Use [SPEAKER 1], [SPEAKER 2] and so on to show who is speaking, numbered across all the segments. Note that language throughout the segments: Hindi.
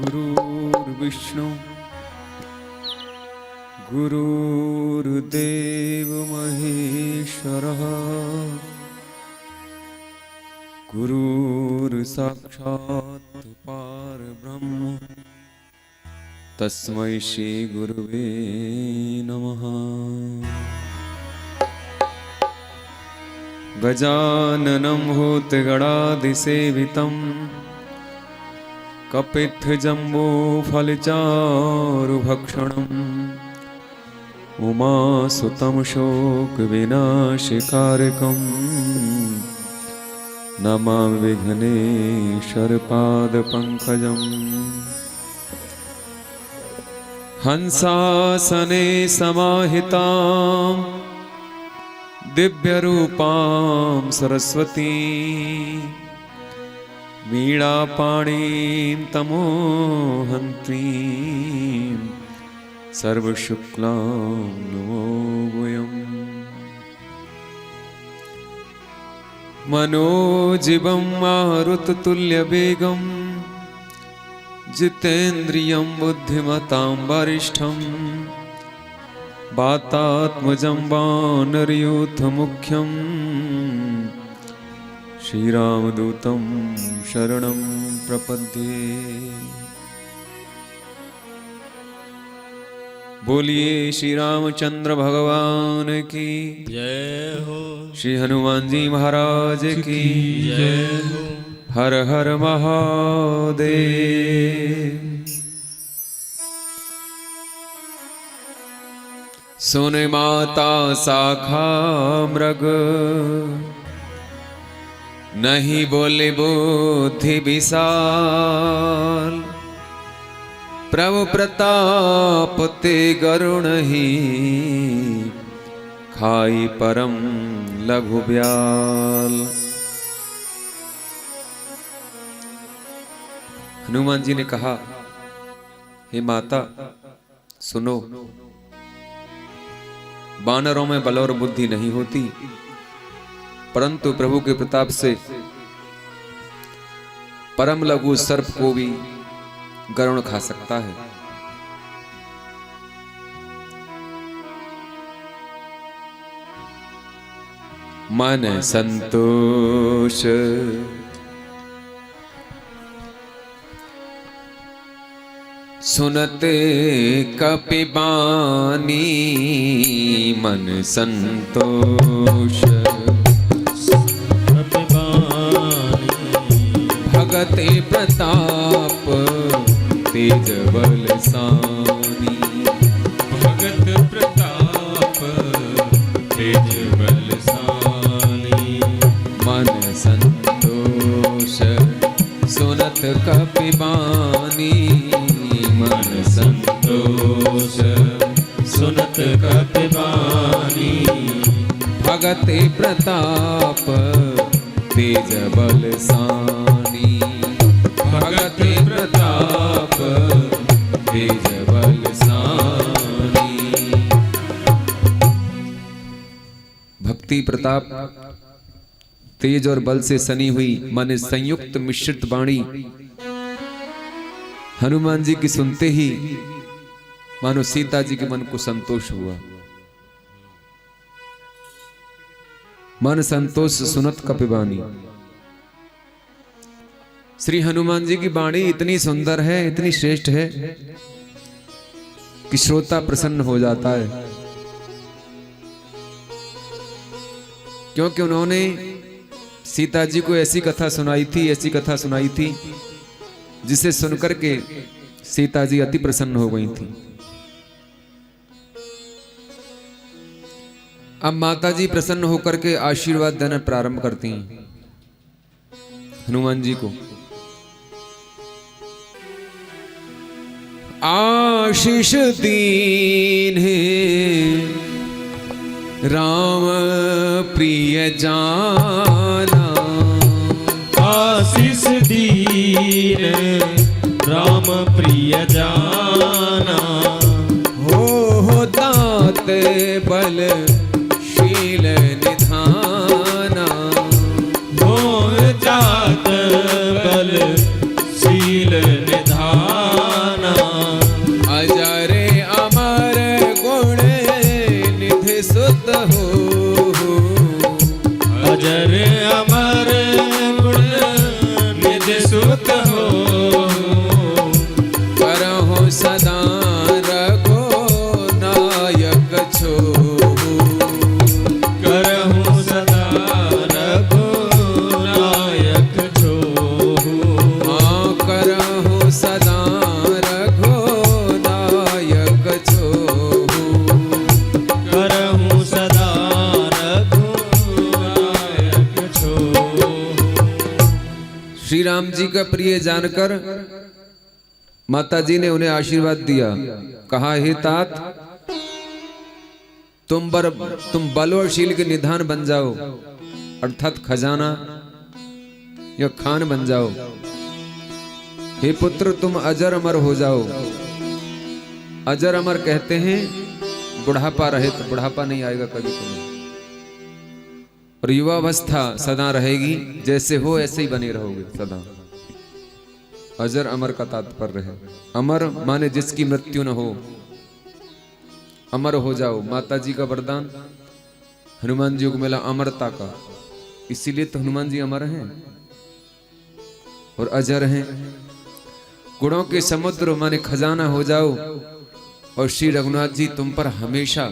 [SPEAKER 1] गुरुर्विष्णु गुरुर्देव महेश्वरः गुरुर्साक्षात् परब्रह्म तस्मै श्री गुरुवे नमः। गजाननं भूतगणाधिसेवितं कपित्थजम्बूफलचारुभक्षणम् उमासुतं शोकविनाशकारकं नमामि विघ्नेश्वरपादपङ्कजम्। हंसासने समाहितां दिव्यरूपां सरस्वती वीणापाणिं तमोहन्त्रीं सर्वशुक्लां नमो वयम्। मनोजीवं मारुततुल्यवेगं जितेन्द्रियं बुद्धिमतां वरिष्ठं वातात्मजं वानरयूथमुख्यं श्रीरामदूतं शरणं प्रपद्ये। बोलिए श्री रामचंद्र भगवान की
[SPEAKER 2] जय हो।
[SPEAKER 1] श्री हनुमान जी महाराज की
[SPEAKER 2] जय हो।
[SPEAKER 1] हर हर महादेव। सुन माता शाखा मृग नहीं बोले बुद्धि विशाल प्रभु प्रताप ते गरुण ही खाई परम लघु ब्याल। हनुमान जी ने कहा, हे माता सुनो, वानरों में बल और बुद्धि नहीं होती, परंतु प्रभु के प्रताप से परम लघु सर्प को भी गरुण खा सकता है। मन संतोष सुनते कपिबानी मन संतोष भगते प्रताप तेज बल सानी
[SPEAKER 2] भगत प्रताप तेज बल सानी
[SPEAKER 1] मन संतोष सुनत कपिबानी
[SPEAKER 2] मन संतोष सुनत कपिबानी
[SPEAKER 1] भगते प्रताप तेज बल सानी भगते प्रताप तेज बल सानी। भक्ति प्रताप तेज और बल से सनी हुई मन संयुक्त मिश्रित वाणी हनुमान जी की सुनते ही मानो सीता जी के मन को संतोष हुआ। मन संतोष सुनत कपिबानी। श्री हनुमान जी की वाणी इतनी सुंदर है, इतनी श्रेष्ठ है कि श्रोता प्रसन्न हो जाता है, क्योंकि उन्होंने सीता जी को ऐसी कथा सुनाई थी जिसे सुनकर के सीता जी अति प्रसन्न हो गई थी। अब माता जी प्रसन्न होकर के आशीर्वाद देना प्रारंभ करती हैं हनुमान जी को। आशीष दीन राम प्रिय जाना
[SPEAKER 2] आशीष दीन राम प्रिय जाना
[SPEAKER 1] हो दात बल शील निधाना
[SPEAKER 2] हो जात बल शील निधाना
[SPEAKER 1] ये जानकर माताजी ने उन्हें आशीर्वाद दिया, कहा हे तात तुम बल और शील के निधान बन जाओ, अर्थात खजाना या खान बन जाओ। हे पुत्र तुम अजर अमर हो जाओ। अजर अमर कहते हैं बुढ़ापा रहे, तो बुढ़ापा नहीं आएगा कभी तुम्हें, और युवावस्था सदा रहेगी, जैसे हो ऐसे ही बने रहोगे सदा। अजर अमर का तात्पर्य है, अमर माने जिसकी मृत्यु न हो, अमर हो जाओ। माता जी का वरदान हनुमान जी को मिला अमरता का, इसीलिए तो हनुमान जी अमर हैं और अजर हैं। गुणों के समुद्र माने खजाना हो जाओ, और श्री रघुनाथ जी तुम पर हमेशा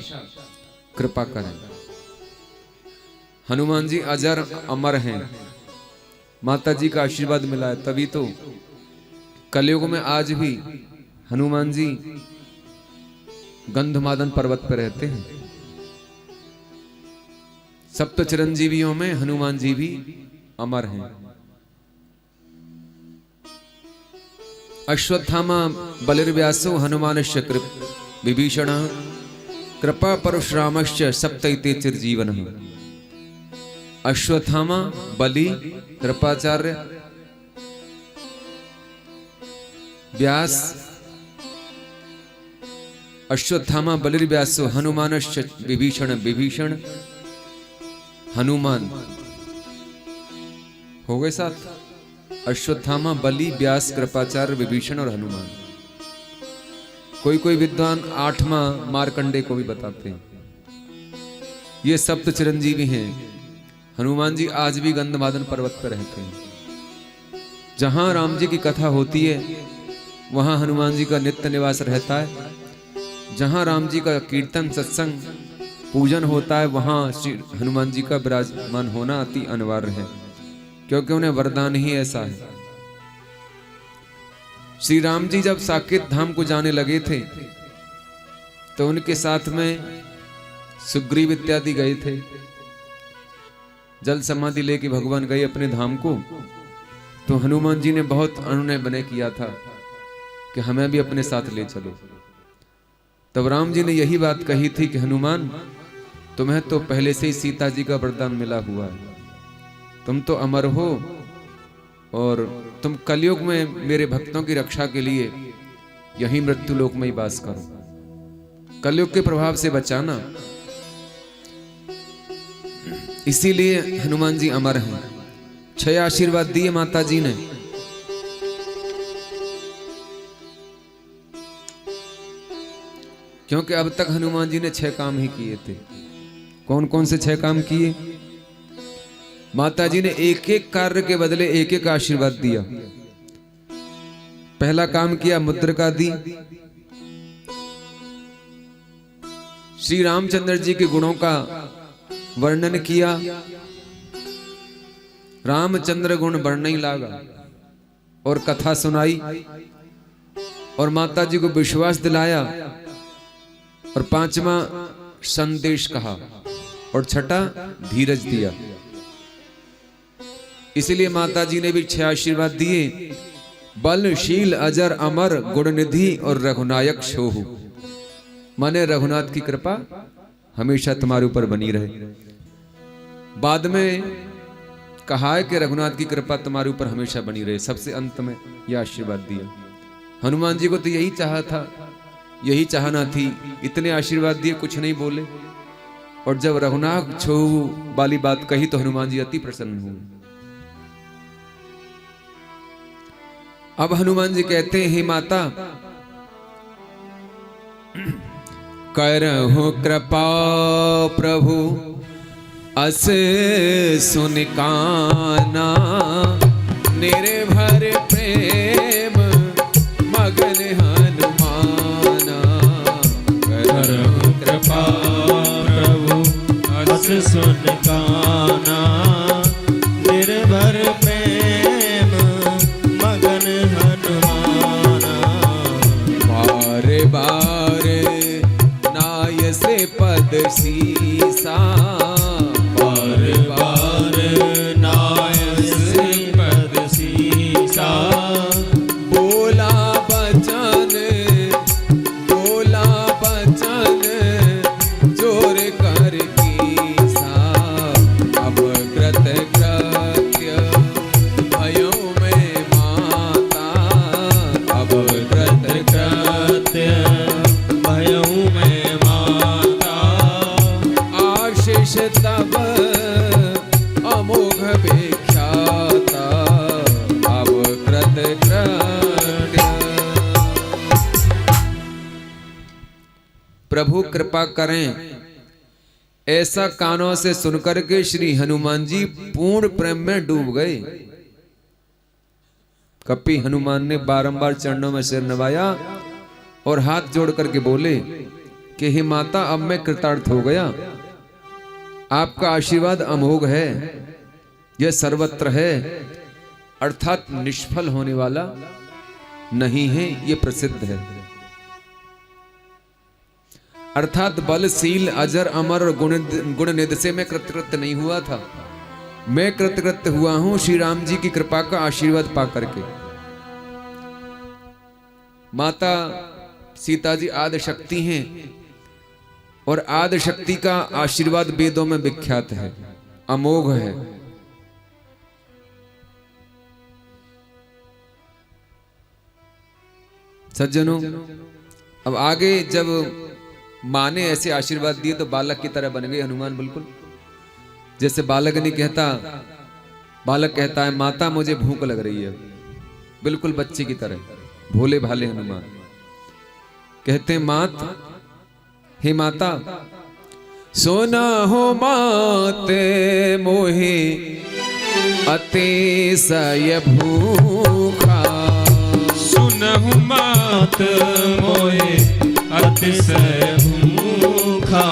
[SPEAKER 1] कृपा करें। हनुमान जी अजर अमर हैं, माता जी का आशीर्वाद मिला है, तभी तो कलयुग में आज भी हनुमान जी गंधमादन पर्वत पर रहते हैं। सप्त चिरंजीवियों में हनुमान जी भी अमर हैं। अश्वत्थामा बलिर्व्यासो हनुमानश्च विभीषण कृपा परशुरामश्च सप्तैते चिरजीवनः। अश्वत्थामा, बलि, कृपाचार्य, व्यास, अश्वत्थामा बलिर्व्यासो हनुमानश्च विभीषण, विभीषण हनुमान हो गए साथ। अश्वत्थामा, बलि, व्यास, कृपाचार्य, विभीषण और हनुमान। कोई कोई विद्वान 8वां मार्कंडे को भी बताते हैं। ये सप्त चिरंजीवी हैं। हनुमान जी आज भी गंधमादन पर्वत पर रहते हैं। जहां राम जी की कथा होती है वहां हनुमान जी का नित्य निवास रहता है। जहां राम जी का कीर्तन, सत्संग, पूजन होता है वहां श्री हनुमान जी का विराजमान होना अति अनिवार्य है, क्योंकि उन्हें वरदान ही ऐसा है। श्री राम जी जब साकेत धाम को जाने लगे थे तो उनके साथ में सुग्रीव इत्यादि गए थे। जल समाधि लेके भगवान गए अपने धाम को, तो हनुमान जी ने बहुत अनुनय विनय किया था कि हमें भी अपने साथ ले चलो। तब राम जी ने यही बात कही थी कि हनुमान तुम्हें तो पहले से ही सीता जी का वरदान मिला हुआ है, तुम तो अमर हो और तुम कलयुग में मेरे भक्तों की रक्षा के लिए यही मृत्यु लोक में ही वास करो, कलयुग के प्रभाव से बचाना। इसीलिए हनुमान जी अमर हैं। 6 आशीर्वाद दिए माता जी ने। क्योंकि अब तक हनुमान जी ने 6 काम ही किए थे। कौन कौन से 6 काम किए? माता जी ने एक एक कार्य के बदले एक एक आशीर्वाद दिया। पहला काम किया मुद्रिका दी। श्री रामचंद्र जी के गुणों का वर्णन किया। रामचंद्र गुण वर्णन ही लागा और कथा सुनाई और माता जी को विश्वास दिलाया। और 5वां संदेश कहा और 6ठा धीरज दिया। इसलिए माता जी ने भी 6 आशीर्वाद दिए। बल, शील, अजर, अमर, गुणनिधि और रघुनायक छोहु। माने रघुनाथ की कृपा हमेशा तुम्हारे ऊपर बनी रहे। बाद में कहा है कि रघुनाथ की कृपा तुम्हारे ऊपर हमेशा बनी रहे। सबसे अंत में यह आशीर्वाद दिया। हनुमान जी को तो यही चाहा था, यही चाहना थी। इतने आशीर्वाद दिए, कुछ नहीं बोले। और जब रघुनाथ छोहु वाली बात कही तो हनुमान जी अति प्रसन्न हुए। अब हनुमान जी कहते हैं, हे माता करहु कृपा प्रभु अस सुन काना, निर्भर प्रेम मगन हनुमाना।
[SPEAKER 2] करहु कृपा प्रभु अस सुन काना, निर्भर प्रेम मगन हनुमाना।
[SPEAKER 1] बार बार नाय से पद सीसा,
[SPEAKER 2] बार बार नाय से पद सीसा।
[SPEAKER 1] प्रभु कृपा करें। ऐसा कानों से सुनकर के श्री हनुमान जी पूर्ण प्रेम में डूब गए। कपि हनुमान ने बारंबार चरणों में सिर नवाया और हाथ जोड़ करके बोले कि हे माता, अब मैं कृतार्थ हो गया। आपका आशीर्वाद अमोघ है, यह सर्वत्र है, अर्थात निष्फल होने वाला नहीं है, ये प्रसिद्ध है। अर्थात बलशील, अजर, अमर और गुण निधि से मैं कृतकृत्य नहीं हुआ था। मैं कृतकृत्य हुआ हूं श्री राम जी की कृपा का आशीर्वाद पा करके। माता सीता जी आदि शक्ति हैं और आदि शक्ति का आशीर्वाद वेदों में विख्यात है, अमोघ है। सज्जनों, अब आगे जब माँ ने ऐसे आशीर्वाद दिए तो बालक की तरह बन गए हनुमान। बिल्कुल जैसे बालक नहीं कहता, बालक कहता है माता मुझे भूख लग रही है, बिल्कुल बच्चे की तरह भोले भाले हनुमान कहते हैं मात, हे माता सोना हो माते मोहे अतिशय भूखा।
[SPEAKER 2] सुनहु मात मोहे अतिशय भूखा।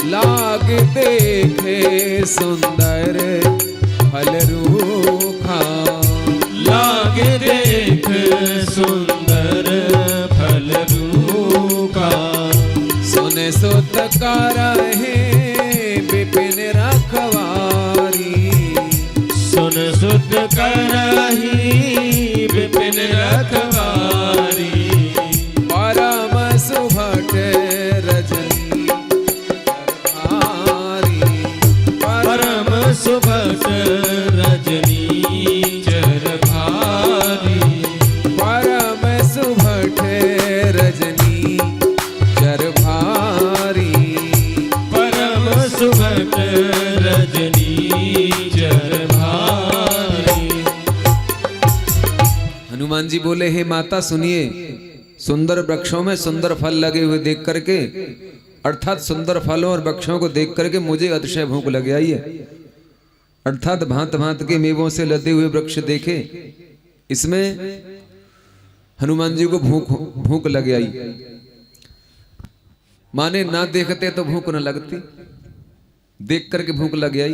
[SPEAKER 1] लाग देखे सुंदर फल रूखा।
[SPEAKER 2] लाग देख सुंदर फल रूखा।
[SPEAKER 1] सुने सुत करहे विपिन रखवारी।
[SPEAKER 2] सुन सुत करही विपिन रखवारी।
[SPEAKER 1] परम सुभट रजनी चरभारी।
[SPEAKER 2] परम सुभट रजनी चरभारी।
[SPEAKER 1] परम सुभट रजनी चरभारी।
[SPEAKER 2] परम सुभट रजनी चरभारी।
[SPEAKER 1] हनुमान जी बोले हे माता सुनिए, सुंदर वृक्षों में सुंदर फल लगे हुए देख करके, अर्थात सुंदर फलों और वृक्षों को देख करके मुझे अतिशय भूख लग आई है। अर्थात भांत भांत के मेवों से लदे हुए वृक्ष देखे, इसमें हनुमान जी को भूख लग आई। माने ना देखते तो भूख न लगती, देख करके भूख लग आई।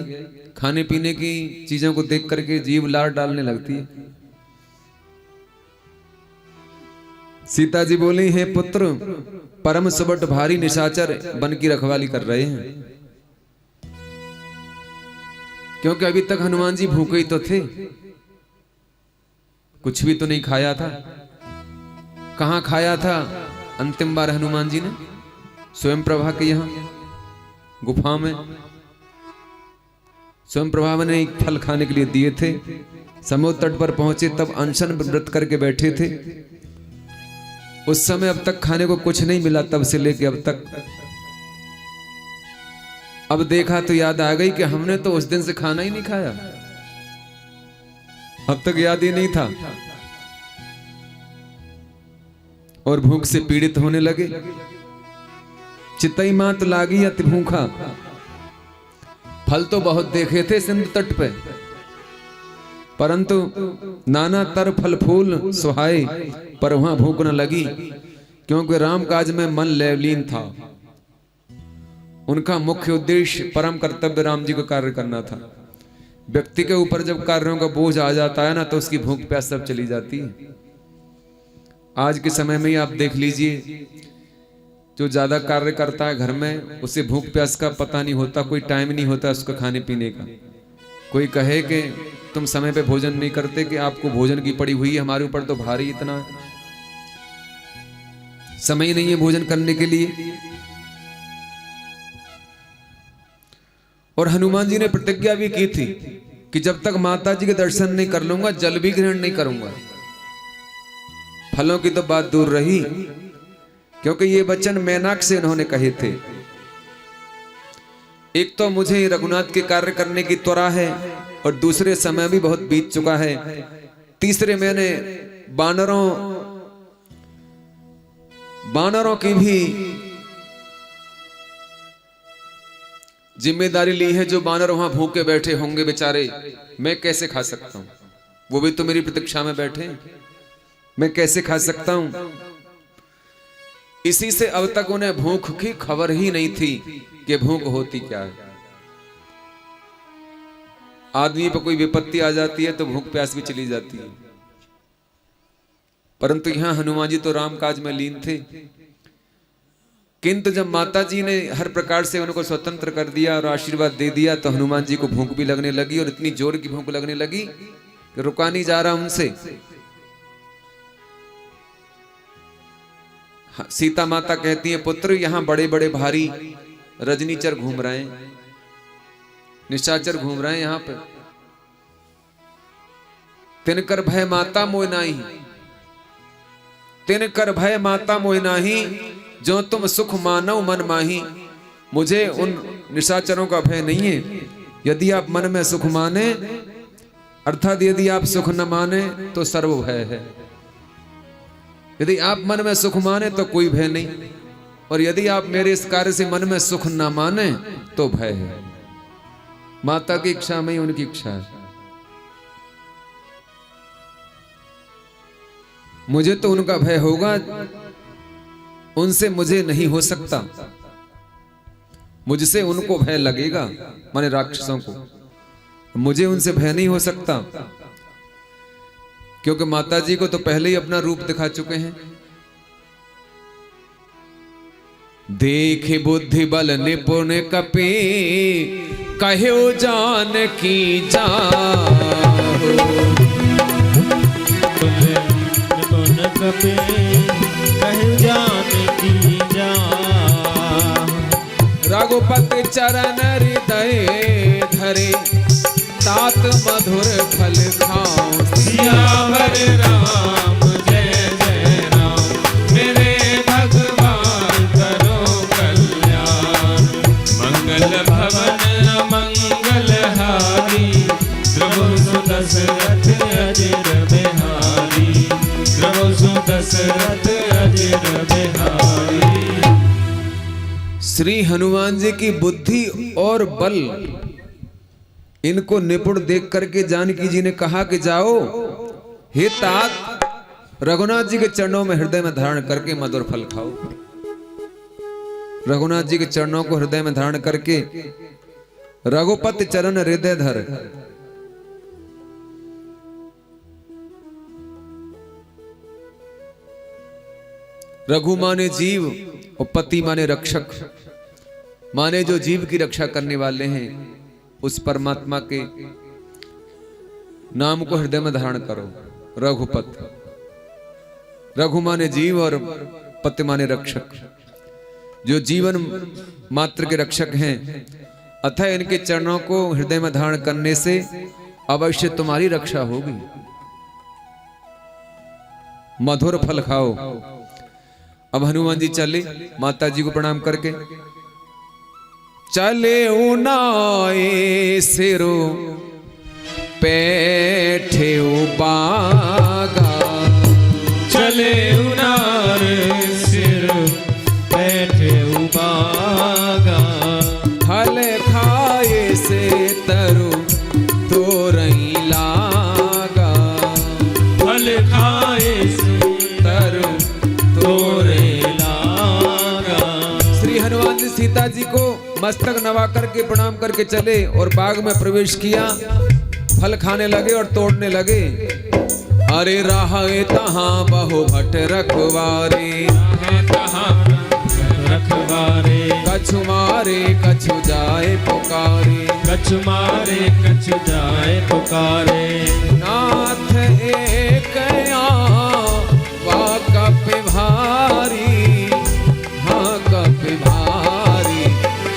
[SPEAKER 1] खाने पीने की चीजों को देख करके जीभ लार डालने लगती है। सीता जी बोली हे पुत्र, परम सुबट भारी निशाचर बन की रखवाली कर रहे हैं। क्योंकि अभी तक हनुमान जी भूखे ही तो थे, कुछ भी तो नहीं खाया था। कहां खाया था अंतिम बार हनुमान जी ने? स्वयं प्रभा के यहां गुफा में स्वयं प्रभा ने एक फल खाने के लिए दिए थे। समुद्र तट पर पहुंचे तब अनशन व्रत करके बैठे थे। उस समय अब तक खाने को कुछ नहीं मिला, तब से लेके अब तक। अब देखा तो याद आ गई कि हमने तो उस दिन से खाना ही नहीं खाया, अब तक याद ही नहीं था। और भूख से पीड़ित होने लगे। चितई मात लागी अति भूखा। फल तो बहुत देखे थे सिंधु तट पे, परंतु नाना तर फल फूल सुहाए, पर वहां भूख न लगी। क्योंकि राम काज में मन लवलीन था। उनका मुख्य उद्देश्य परम कर्तव्य राम जी को कार्य करना था। व्यक्ति के ऊपर जब कार्यों का बोझ आ जाता है ना, तो उसकी भूख प्यास सब चली जाती है। आज के समय में ही आप देख लीजिए, जो ज्यादा कार्य करता है घर में, उसे भूख प्यास का पता नहीं होता, कोई टाइम नहीं होता उसको खाने पीने का। कोई कहे कि तुम समय पे भोजन नहीं करते, कि आपको भोजन की पड़ी हुई है, हमारे ऊपर तो भारी इतना है, समय नहीं है भोजन करने के लिए। और हनुमान जी ने प्रतिज्ञा भी की थी कि जब तक माता जी के दर्शन नहीं कर लूंगा, जल भी ग्रहण नहीं करूंगा। फलों की तो बात दूर रही, क्योंकि ये वचन मैनाक से इन्होंने कहे थे। एक तो मुझे रघुनाथ के कार्य करने की त्वरा है, और दूसरे समय भी बहुत बीत चुका है। तीसरे मैंने बानरों की भी जिम्मेदारी ली है, जो बानर वहां भूखे बैठे होंगे बेचारे, मैं कैसे खा सकता हूं? वो भी तो मेरी प्रतीक्षा में बैठे, मैं कैसे खा सकता हूं? इसी से अब तक उन्हें भूख की खबर ही नहीं थी कि भूख होती क्या है। आदमी पर कोई विपत्ति आ जाती है तो भूख प्यास भी चली जाती है, परंतु यहां हनुमान जी तो राम काज में लीन थे। किंतु जब माता जी ने हर प्रकार से उनको स्वतंत्र कर दिया और आशीर्वाद दे दिया, तो हनुमान जी को भूख भी लगने लगी, और इतनी जोर की भूख लगने लगी कि रुका नहीं जा रहा उनसे। सीता माता कहती है, पुत्र यहां बड़े बड़े भारी रजनीचर घूम रहे हैं, निशाचर घूम रहे हैं यहाँ पे। तिनकर भय माता मोह नाही, तिनकर भय माता मोह नाही, जो तुम सुख मानव मन माही। मुझे उन निशाचरों का भय नहीं है। यदि आप मन में सुख माने, अर्थात यदि आप सुख न माने तो सर्व भय है। यदि आप मन में सुख माने तो कोई भय नहीं, और यदि आप मेरे इस कार्य से मन में सुख न माने तो भय है। माता की इच्छा में ही उनकी इच्छा है। मुझे तो उनका भय होगा, उनसे मुझे नहीं हो सकता। मुझसे उनको भय लगेगा, माने राक्षसों को, मुझे उनसे भय नहीं हो सकता, क्योंकि माता जी को तो पहले ही अपना रूप दिखा चुके हैं। देखे बुद्धि बल निपुण कपे, कहो जान की जाहो।
[SPEAKER 2] कपे कहो जान की जाहो।
[SPEAKER 1] रघुपति चरण हृदय धरे, तात मधुर फल खाओ।
[SPEAKER 2] सियावर राम जय जय राम, मेरे भगवान करो कल्याण। मंगल भवन मंगल हारी, प्रभु सुदशरथ अजर बिहारी। प्रभु सुदशरथ अजर बिहारी।
[SPEAKER 1] श्री हनुमान जी की बुद्धि और बल, इनको निपुण देख करके जानकी जी ने कहा कि जाओ, हे तात, रघुनाथ जी के चरणों में हृदय में धारण करके मधुर फल खाओ। रघुनाथ जी के चरणों को हृदय में धारण करके, रघुपति चरण हृदय धर। रघु माने जीव और पति माने रक्षक, माने जो जीव की रक्षा करने वाले हैं, उस परमात्मा के नाम को हृदय में धारण करो। रघुपति, रघु माने जीव और पति माने रक्षक, जो जीवन मात्र के रक्षक हैं। अतः इनके चरणों को हृदय में धारण करने से अवश्य तुम्हारी रक्षा होगी। मधुर फल खाओ। अब हनुमान जी चले, माता जी को प्रणाम करके चले उनाए सिरो पैठे बागा।
[SPEAKER 2] चले उनार सिर बैठे बागा।
[SPEAKER 1] फल खाए से तरु तो रही लागा।
[SPEAKER 2] फल खाए से
[SPEAKER 1] तरु
[SPEAKER 2] तो रही लागा।
[SPEAKER 1] श्री हनुमान जी सीता जी को मस्तक नवा करके प्रणाम करके चले और बाग में प्रवेश किया। फल खाने लगे और तोड़ने लगे। अरे राहे तहां बहु भट रखवारे,
[SPEAKER 2] रखवारे।
[SPEAKER 1] कछु मारे कछु जाए पुकारे।
[SPEAKER 2] कछु मारे कछु जाए पुकारे।
[SPEAKER 1] नाथ एक वा कपि भारी, हाँ कपि भारी।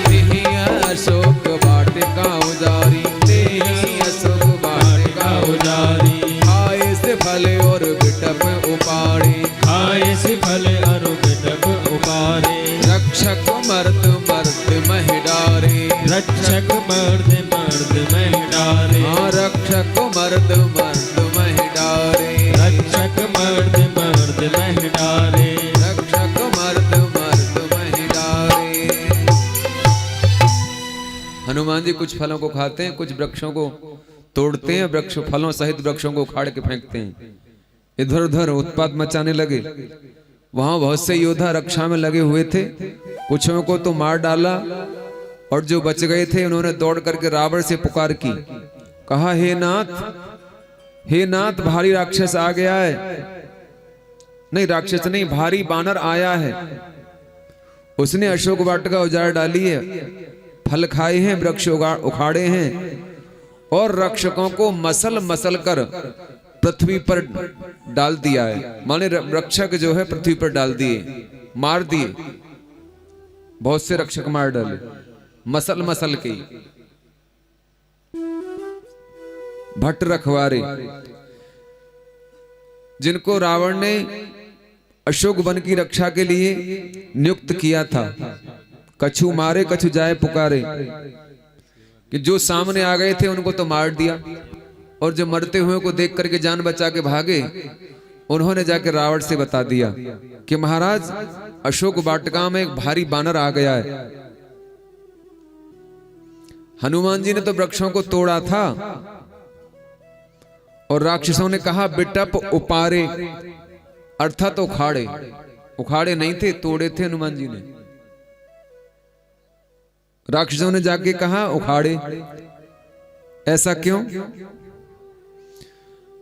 [SPEAKER 1] तेहि अशोक वाटिका उजारी, तेहि अशोक वाटिका उजारी। खाए से फल और बिटप उपाड़ी,
[SPEAKER 2] खाए से फल और बिटप उपारे।
[SPEAKER 1] रक्षक मर्द मर्द मह डारे।
[SPEAKER 2] रक्षक मर्द मर्द मह डारे।
[SPEAKER 1] हाँ रक्षक मर्द मर्द मह डारे।
[SPEAKER 2] रक्षक मर्द मर्द मह डारे।
[SPEAKER 1] रक्षक मर्द मर्द मह डारे। हनुमान जी कुछ फलों को खाते हैं, कुछ वृक्षों को तोड़ते हैं, वृक्ष फलों सहित वृक्षों को उखाड़ के फेंकते हैं। इधर उधर उत्पात मचाने लगे। वहां बहुत से योद्धा रक्षा में लगे हुए थे, कुछों को तो मार डाला और जो बच गए थे उन्होंने दौड़ करके रावण से पुकार की, कहा हे नाथ भारी राक्षस आ गया है। नहीं, राक्षस नहीं, भारी बानर आया है। उसने अशोक वाटिका उजाड़ डाली है, फल खाए हैं, वृक्ष उखाड़े हैं और रक्षकों को मसल मसल कर पृथ्वी पर डाल दिया है। माने रक्षक जो है पृथ्वी पर डाल दिए, मार दिए। बहुत से रक्षक मार डाले मसल मसल के। भट्ट रखवारे जिनको रावण ने अशोक वन की रक्षा के लिए नियुक्त किया था, कछु मारे कछु जाए पुकारे, कि जो सामने आ गए थे उनको तो मार दिया और जो मरते हुए को देख करके जान बचा के भागे, उन्होंने जाके रावण से बता दिया कि महाराज अशोक वाटिका में एक भारी बानर आ गया है। हनुमान जी ने तो वृक्षों को तोड़ा था और राक्षसों ने कहा बिटप उपारे, अर्थात उखाड़े। उखाड़े नहीं थे, तोड़े थे हनुमान जी ने। राक्षसों ने जाके कहा उखाड़े। ऐसा क्यों?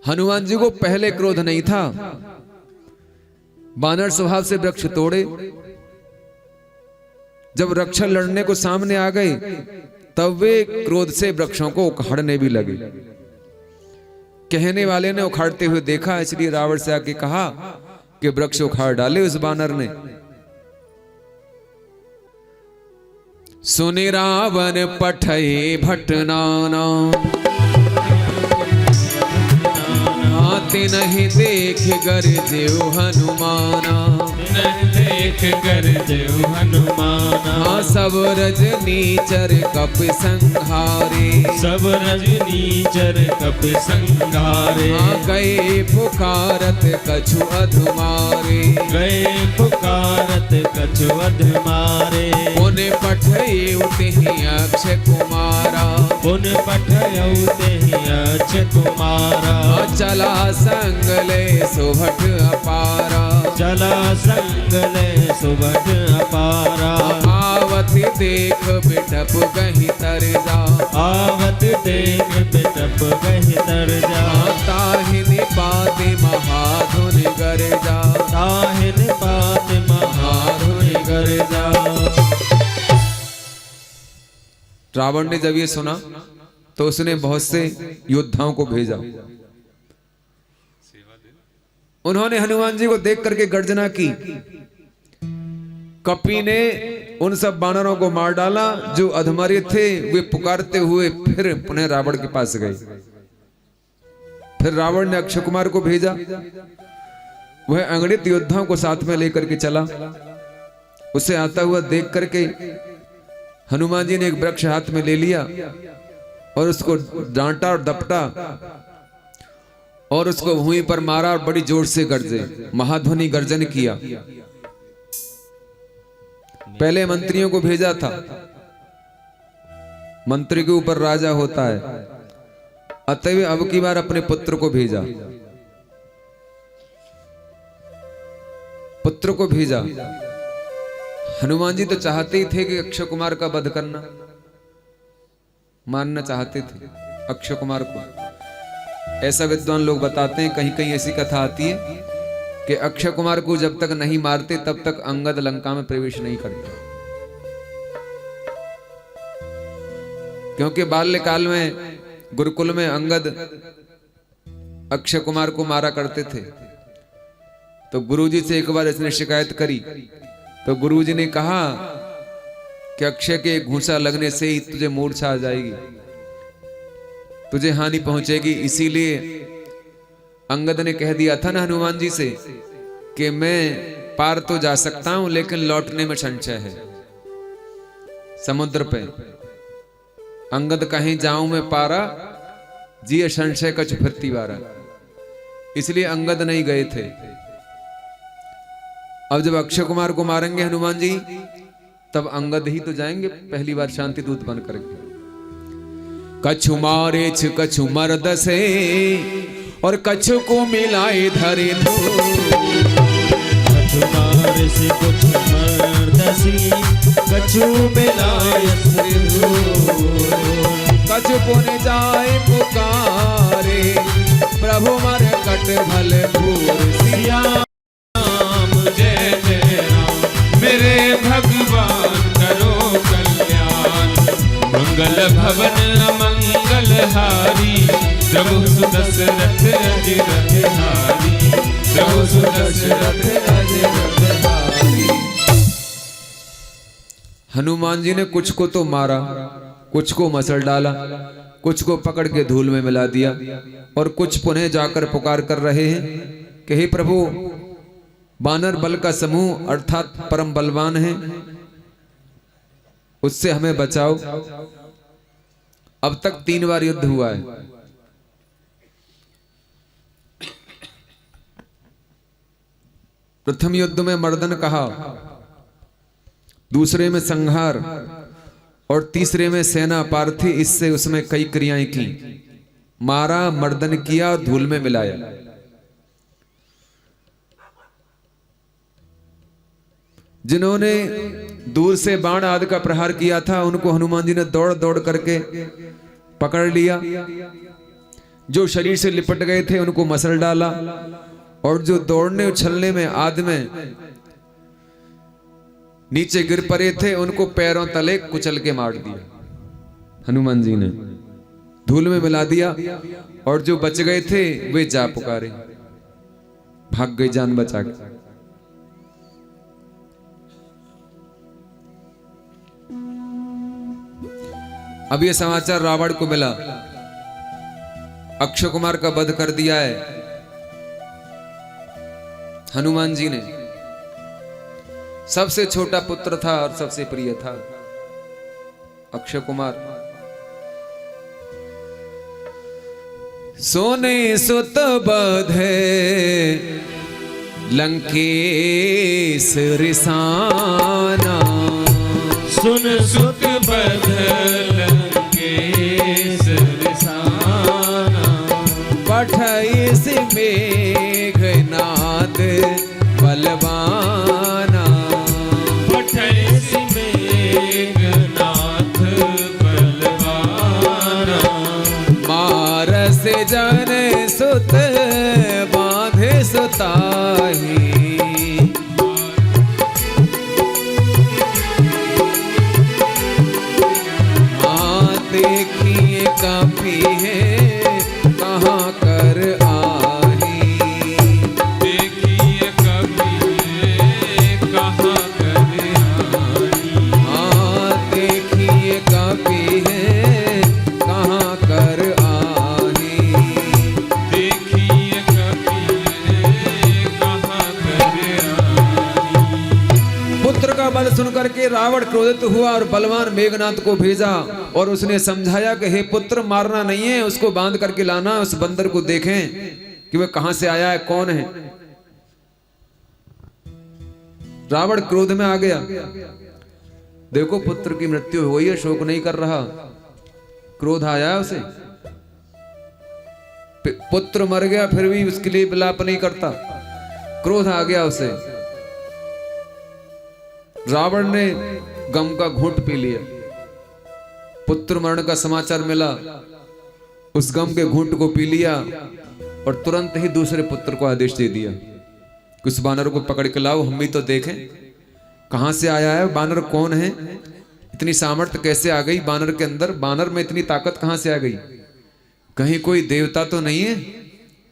[SPEAKER 1] हनुमान जी को पहले क्रोध नहीं था, बानर स्वभाव से वृक्ष तोड़े। जब रक्षा लड़ने को सामने आ गए तब वे क्रोध से वृक्षों को उखाड़ने भी लगे। कहने वाले ने उखाड़ते हुए देखा, इसलिए रावण से आके कहा कि वृक्ष उखाड़ डाले उस बानर ने। सुने रावण पठये भटनाना, नहीं देख गरजेउ हनुमाना।
[SPEAKER 2] देख गरजेउ हनुमाना।
[SPEAKER 1] सब रजनीचर कप संहारे,
[SPEAKER 2] सब रजनीचर कप संहारे।
[SPEAKER 1] गए पुकारत कछु अधमारे,
[SPEAKER 2] गए पुकारत कछु अधमारे।
[SPEAKER 1] पुन पठये तेहि अक्षय कुमारा,
[SPEAKER 2] पुन पठयउ तेहि अक्षय कुमारा।
[SPEAKER 1] चला संगले सुभट अपारा,
[SPEAKER 2] चला संगले सुभट अपारा।
[SPEAKER 1] आवत देख बिटप कहीं तर जा,
[SPEAKER 2] आवत देख बिटप कहीं तर जा।
[SPEAKER 1] ताहिन पात महाधुन गर जा,
[SPEAKER 2] ताहिन पात महाधुन गर जा।
[SPEAKER 1] रावण ने जब ये सुना तो उसने बहुत से योद्धाओं को भेजा। उन्होंने हनुमान जी को देख करके गर्जना की। कपी ने उन सब बानरों को मार डाला जो अधमरे थे। वे पुकारते हुए फिर पुनः रावण के पास गए। फिर रावण ने अक्षय कुमार को भेजा। वह अंगड़ित योद्धाओं को साथ में लेकर के चला। उसे आता हुआ देख करके हनुमान जी ने एक वृक्ष हाथ में ले लिया और उसको डांटा और दपटा और उसको भूमि पर मारा और बड़ी जोर से गर्जे, महाध्वनि गर्जन किया। पहले मंत्रियों को भेजा था, मंत्री के ऊपर राजा होता है, अतएव अब की बार अपने पुत्र को भेजा। पुत्र को भेजा। हनुमान जी तो चाहते ही थे कि अक्षय कुमार का वध करना, मारना चाहते थे अक्षय कुमार को। ऐसा विद्वान लोग बताते हैं, कहीं कहीं ऐसी कथा आती है कि अक्षय कुमार को जब तक नहीं मारते तब तक अंगद लंका में प्रवेश नहीं करते, क्योंकि बाल्यकाल में गुरुकुल में अंगद अक्षय कुमार को मारा करते थे। तो गुरुजी से एक बार इसने शिकायत करी तो गुरुजी ने कहा कि अक्षय के घूंसा लगने से ही तुझे मूर्छा आ जाएगी, तुझे हानि पहुंचेगी। इसीलिए अंगद ने कह दिया था ना हनुमान जी से कि मैं पार तो जा सकता हूं लेकिन लौटने में संशय है। समुद्र पे अंगद कहीं जाऊं मैं पारा, जिये संशय कछु फिरती वारा। इसलिए अंगद नहीं गए थे। अब जब अक्षय कुमार को मारेंगे हनुमान जी तब अंगद ही तो जाएंगे पहली बार शांति दूत बन करके। कछु मारे छ कछु मर्द से और कछु को मिलाए धरे
[SPEAKER 2] कछु मारे से कुछ मर्दसी कछु मिलाए
[SPEAKER 1] कछु पुन जाए पुकारे प्रभु मर कट भल भूर सिया
[SPEAKER 2] जय जय राम मेरे भगवान करो कल्याण मंगल भवन अमंगल हारी प्रभु सुदशरथ अजिरथ हारी प्रभु सुदशरथ अजिरथ हारी।
[SPEAKER 1] हनुमान जी ने कुछ को तो मारा, कुछ को मसल डाला, कुछ को पकड़ के धूल में मिला दिया और कुछ पुनः जाकर पुकार कर रहे हैं कि हे प्रभु, बानर बल का समूह अर्थात परम बलवान है, उससे हमें बचाओ। अब तक 3 बार युद्ध हुआ है। प्रथम युद्ध में मर्दन कहा, दूसरे में संहार और तीसरे में सेना पार्थी, इससे उसमें कई क्रियाएं की, मारा, मर्दन किया, धूल में मिलाया। जिन्होंने दूर से बाण आदि का प्रहार किया था उनको हनुमान जी ने दौड़ दौड़ करके पकड़ लिया। जो शरीर से लिपट गए थे उनको मसल डाला और जो दौड़ने उछलने में आदि में नीचे गिर पड़े थे उनको पैरों तले कुचल के मार दिया। हनुमान जी ने धूल में मिला दिया और जो बच गए थे वे जा पुकारे, भाग गए जान बचा के। अब ये समाचार रावण को मिला, अक्षय कुमार का वध कर दिया है हनुमान जी ने। सबसे छोटा पुत्र था और सबसे प्रिय था अक्षय कुमार। सोने सुत बधे लंकेश रिसाना,
[SPEAKER 2] सुन सुत बदल लंकेश रिसाना,
[SPEAKER 1] पठइस मेघनाद बलवाना,
[SPEAKER 2] पठइस मेघनाथ बलवाना,
[SPEAKER 1] मारस जन सुत बांधे सुताही, देखिए काफी है कहाँ कर आही,
[SPEAKER 2] देखिए कभी कहाँ कर आई,
[SPEAKER 1] हाँ देखिए काफी है कहाँ कर आही,
[SPEAKER 2] देखिए कभी कहाँ कर आई।
[SPEAKER 1] पुत्र का बल सुनकर के रावण क्रोधित हुआ और बलवान मेघनाथ को भेजा और उसने समझाया कि हे पुत्र, मारना नहीं है, उसको बांध करके लाना, उस बंदर को देखें कि वह कहां से आया है, कौन है। रावण क्रोध में आ गया, देखो पुत्र की मृत्यु हुई है, शोक नहीं कर रहा, क्रोध आया है उसे। पुत्र मर गया फिर भी उसके लिए विलाप नहीं करता, क्रोध आ गया उसे। रावण ने गम का घूंट पी लिया, पुत्र मरण का समाचार मिला, उस गम के घूंट को पी लिया और तुरंत ही दूसरे पुत्र को आदेश दे दिया कि उस बानर को पकड़ के लाओ, हम भी तो देखें कहां से आया है, बानर कौन है, इतनी सामर्थ्य कैसे आ गई बानर के अंदर, बानर में इतनी ताकत कहां से आ गई, कहीं कोई देवता तो नहीं है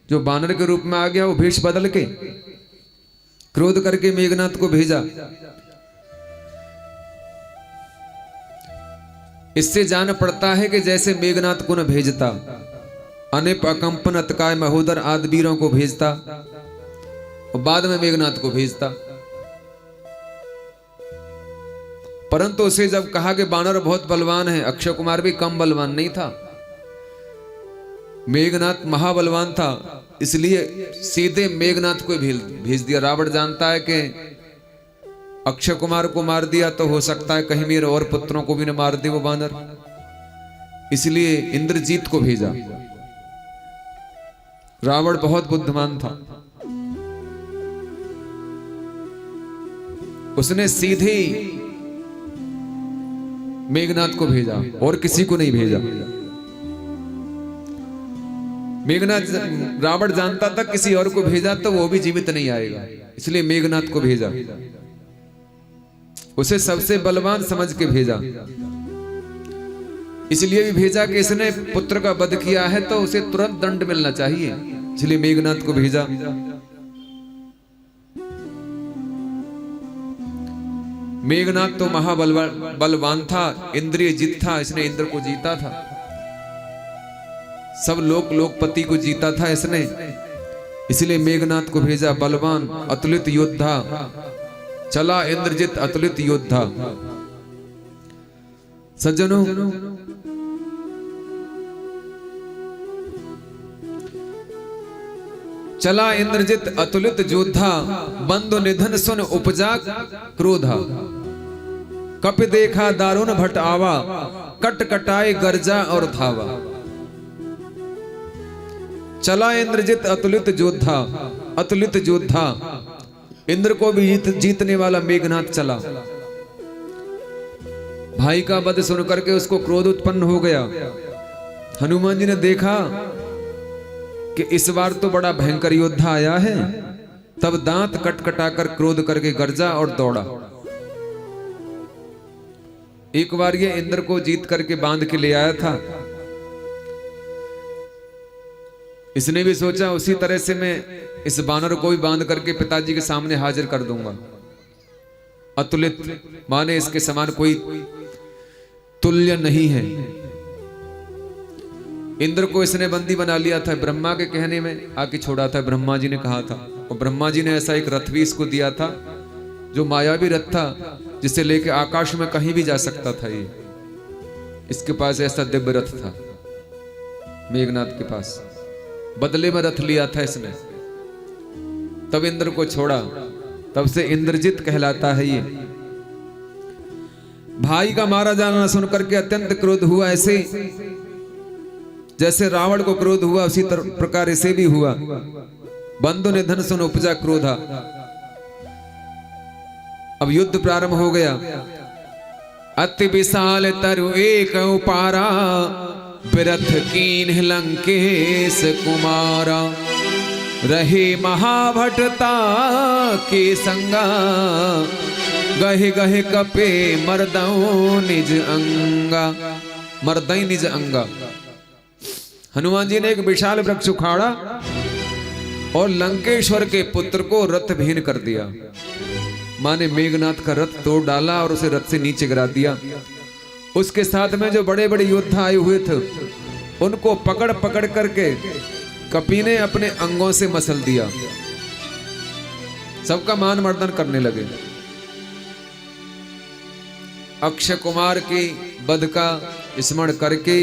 [SPEAKER 1] जो बानर के रूप में आ गया वो भेष बदल के। क्रोध करके मेघनाथ को भेजा। इससे जान पड़ता है कि जैसे मेघनाथ को न भेजता, अनिप, अकंपन, अतकाय, महोदर आदि वीरों को भेजता और बाद में मेघनाथ को भेजता, परंतु उसे जब कहा कि बानर बहुत बलवान है, अक्षय कुमार भी कम बलवान नहीं था, मेघनाथ महाबलवान था, इसलिए सीधे मेघनाथ को भेज दिया। रावण जानता है कि अक्षय कुमार को मार दिया तो हो सकता है कहीं मेरे और पुत्रों को भी न मार दे वो बानर, इसलिए इंद्रजीत को भेजा। रावण बहुत बुद्धिमान था, उसने सीधे मेघनाद को भेजा और किसी को नहीं भेजा। मेघनाद, रावण जानता था किसी और को भेजा तो वो भी जीवित नहीं आएगा, इसलिए मेघनाद को भेजा। उसे सबसे बलवान समझ के भेजा, इसलिए भी भेजा कि इसने पुत्र का वध किया है तो उसे तुरंत दंड मिलना चाहिए, इसलिए मेघनाद को भेजा। मेघनाद तो महाबलवान था, इंद्रिय जीत था, इसने इंद्र को जीता था, सब लोकपति को जीता था इसने, इसलिए मेघनाद को भेजा। बलवान अतुलित योद्धा, चला इंद्रजित अतुलित योद्धा। सज्जनों, चला इंद्रजित अतुलित योद्धा, बंधु निधन सुन उपजा क्रोधा। कपि देखा दारुण भट आवा, कट कटाए गर्जा और धावा। चला इंद्रजित अतुलित योद्धा, अतुलित योद्धा, इंद्र को भी जीतने वाला मेघनाद चला। भाई का वध सुन करके उसको क्रोध उत्पन्न हो गया। हनुमान जी ने देखा कि इस बार तो बड़ा भयंकर योद्धा आया है, तब दांत कटकटाकर क्रोध करके गर्जा और दौड़ा। एक बार ये इंद्र को जीत करके बांध के ले आया था, इसने भी सोचा उसी तरह से मैं इस बानर को भी बांध करके पिताजी के सामने हाजिर कर दूंगा। अतुलित माने इसके समान कोई तुल्य नहीं है। इंद्र को इसने बंदी बना लिया था, ब्रह्मा के कहने में आके छोड़ा था, ब्रह्मा जी ने कहा था, और ब्रह्मा जी ने ऐसा एक रथ भी इसको दिया था जो मायावी रथ था, जिसे लेके आकाश में कहीं भी जा सकता था। ये इसके पास ऐसा दिव्य रथ था मेघनाद के पास, बदले में रथ लिया था इसने, तब इंद्र को छोड़ा, तब से इंद्रजित कहलाता है ये। भाई का मारा जाना सुनकर के अत्यंत क्रोध हुआ, ऐसे जैसे रावण को क्रोध हुआ उसी प्रकार इसे भी हुआ। बंधु निधन सुन उपजा क्रोधा। अब युद्ध प्रारंभ हो गया। अति विशाल तरु एक उपारा, बिरथ कीन्ह लंकेश कुमारा। रहे महाभटता के संगा, गहे गहे कपे मर्दौ निज अंगा। मर्दई निज अंगा। हनुमान जी ने एक विशाल वृक्ष उखाड़ा और लंकेश्वर के पुत्र को रथ विहीन कर दिया। माने मेघनाद का रथ तोड़ डाला और उसे रथ से नीचे गिरा दिया। उसके साथ में जो बड़े बड़े योद्धा आए हुए थे, उनको पकड़ पकड़ करके कपि ने अपने अंगों से मसल दिया, सबका मान मर्दन करने लगे। अक्षय कुमार की वध का स्मरण करके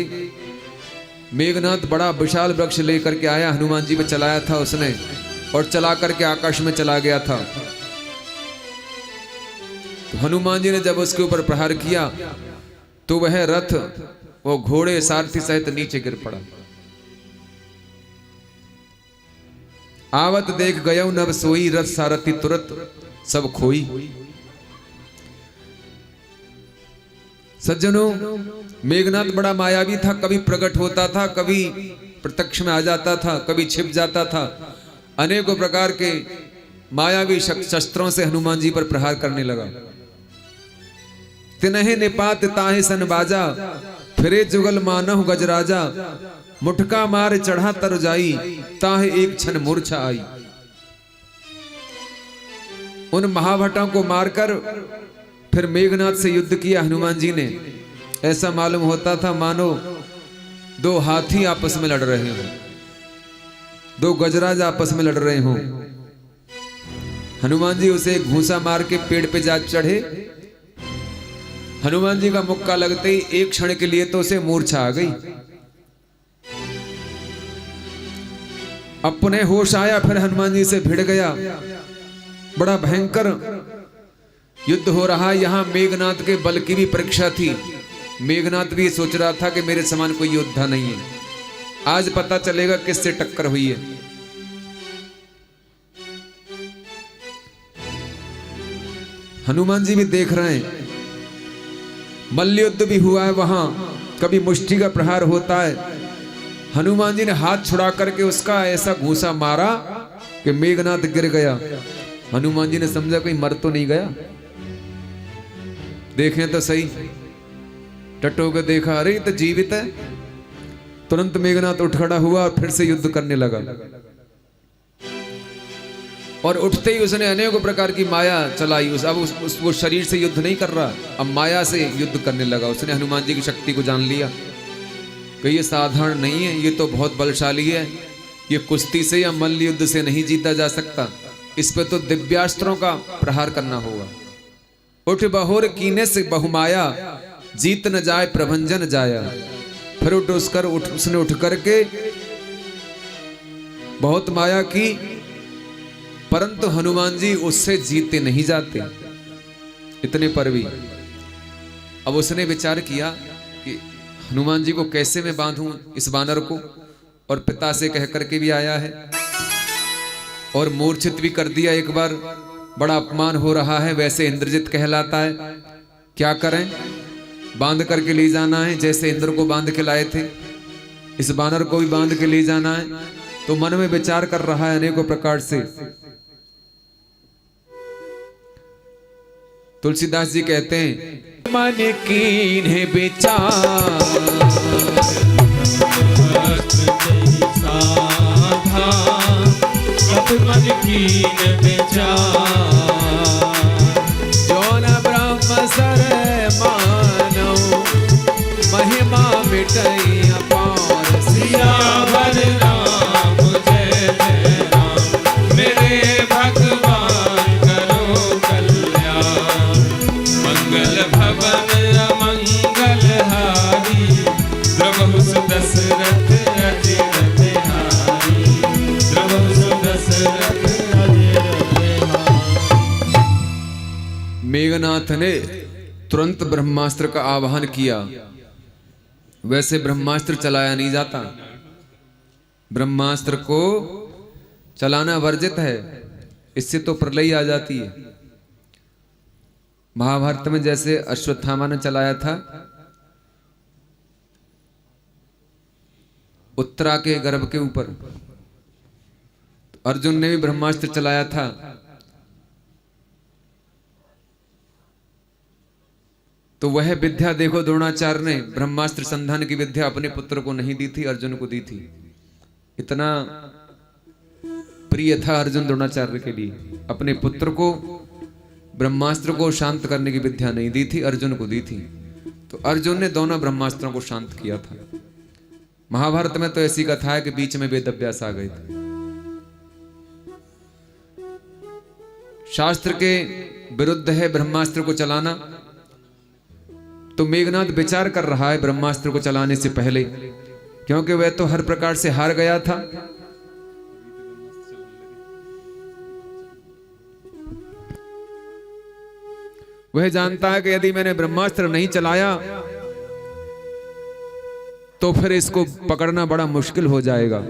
[SPEAKER 1] मेघनाद बड़ा विशाल वृक्ष लेकर के आया, हनुमान जी पे चलाया था उसने, और चला करके आकाश में चला गया था। तो हनुमान जी ने जब उसके ऊपर प्रहार किया तो वह रथ, वो घोड़े सारथी सहित नीचे गिर पड़ा। आवत देख गयो नभ सोई, रथ सारथी तुरत सब खोई। सज्जनों, मेघनाद बड़ा मायावी था, कभी प्रकट होता था, कभी प्रत्यक्ष में आ जाता था, कभी छिप जाता था। अनेकों प्रकार के मायावी शस्त्रों से हनुमान जी पर प्रहार करने लगा। तिनहि निपात ताहि सन बाजा, फिरे जुगल मानहु गजराजा। मुठका मार चढ़ा तर जाई, ताहि एक क्षण मूर्छा आई। उन महाभटों को मारकर फिर मेघनाद से युद्ध किया हनुमान जी ने। ऐसा मालूम होता था मानो दो हाथी आपस में लड़ रहे हों, दो गजराज आपस में लड़ रहे हों। हनुमान जी उसे एक घूंसा मार के पेड़ पे जा चढ़े। हनुमान जी का मुक्का लगते ही एक क्षण के लिए तो उसे मूर्छा आ गई। अपने होश आया, फिर हनुमान जी से भिड़ गया। बड़ा भयंकर युद्ध हो रहा। यहां मेघनाद के बल की भी परीक्षा थी। मेघनाथ भी सोच रहा था कि मेरे समान कोई योद्धा नहीं है, आज पता चलेगा किससे टक्कर हुई है। हनुमान जी भी देख रहे हैं, मल्ल युद्ध भी हुआ है वहां, कभी मुष्टि का प्रहार होता है। हनुमान जी ने हाथ छुड़ा करके उसका ऐसा घूंसा मारा कि मेघनाथ गिर गया। हनुमान जी ने समझा कोई मर तो नहीं गया, देखें तो सही। टटो के देखा, अरे तो जीवित है। तुरंत मेघनाथ उठ खड़ा हुआ और फिर से युद्ध करने लगा। और उठते ही उसने अनेकों प्रकार की माया चलाई। अब वो शरीर से युद्ध नहीं कर रहा, अब माया से युद्ध करने लगा। उसने हनुमान जी की शक्ति को जान लिया कि ये साधारण नहीं है, ये तो बहुत बलशाली है, ये कुश्ती से या मल्ल युद्ध से नहीं जीता जा सकता, इस पे तो दिव्यास्त्रों का प्रहार करना होगा। उठ बहोर कीने से बहुमाया, जीत न जाए प्रभंजन जाया। फिर उसने उठ करके बहुत माया की, परंतु हनुमान जी उससे जीते नहीं जाते इतने पर भी। अब उसने विचार किया कि हनुमान जी को कैसे मैं बांधूं इस बानर को, और पिता से कह करके भी आया है और मूर्छित भी कर दिया एक बार, बड़ा अपमान हो रहा है, वैसे इंद्रजित कहलाता है। क्या करें, बांध करके ले जाना है, जैसे इंद्र को बांध के लाए थे इस बानर को भी बांध के ले जाना है। तो मन में विचार कर रहा है अनेकों प्रकार से। तुलसीदास जी कहते हैं, मन कीन्हे विचार
[SPEAKER 2] मन कीन विचार,
[SPEAKER 1] जो न ब्रह्म सर मानो, महिमा मिटई अपार।
[SPEAKER 2] सियावर राम जय जय राम, मेरे भगवान करो कल्याण। मंगल भवन अमंगल हारी, द्रवहु दशरथ अजिर बिहारी। द्रवहु दशरथ अजिर बिहारी।
[SPEAKER 1] मेघनाथ ने तुरंत ब्रह्मास्त्र का आवाहन किया। वैसे ब्रह्मास्त्र चलाया नहीं जाता, ब्रह्मास्त्र को चलाना वर्जित है, इससे तो प्रलय आ जाती है। महाभारत में जैसे अश्वत्थामा ने चलाया था उत्तरा के गर्भ के ऊपर, अर्जुन ने भी ब्रह्मास्त्र चलाया था। तो वह विद्या देखो द्रोणाचार्य ने ब्रह्मास्त्र संधान की विद्या अपने पुत्र को नहीं दी थी, अर्जुन को दी थी। इतना प्रिय था अर्जुन द्रोणाचार्य के लिए। अपने पुत्र को ब्रह्मास्त्र को शांत करने की विद्या नहीं दी थी, अर्जुन को दी थी। तो अर्जुन ने दोनों ब्रह्मास्त्रों को शांत किया था। महाभारत में तो ऐसी कथा है कि बीच में वेदव्यास आ गए थे। शास्त्र के विरुद्ध है ब्रह्मास्त्र को चलाना। तो मेघनाथ विचार कर रहा है ब्रह्मास्त्र को चलाने से पहले, क्योंकि वह तो हर प्रकार से हार गया था। वह जानता है कि यदि मैंने ब्रह्मास्त्र नहीं चलाया तो फिर इसको पकड़ना बड़ा मुश्किल हो जाएगा,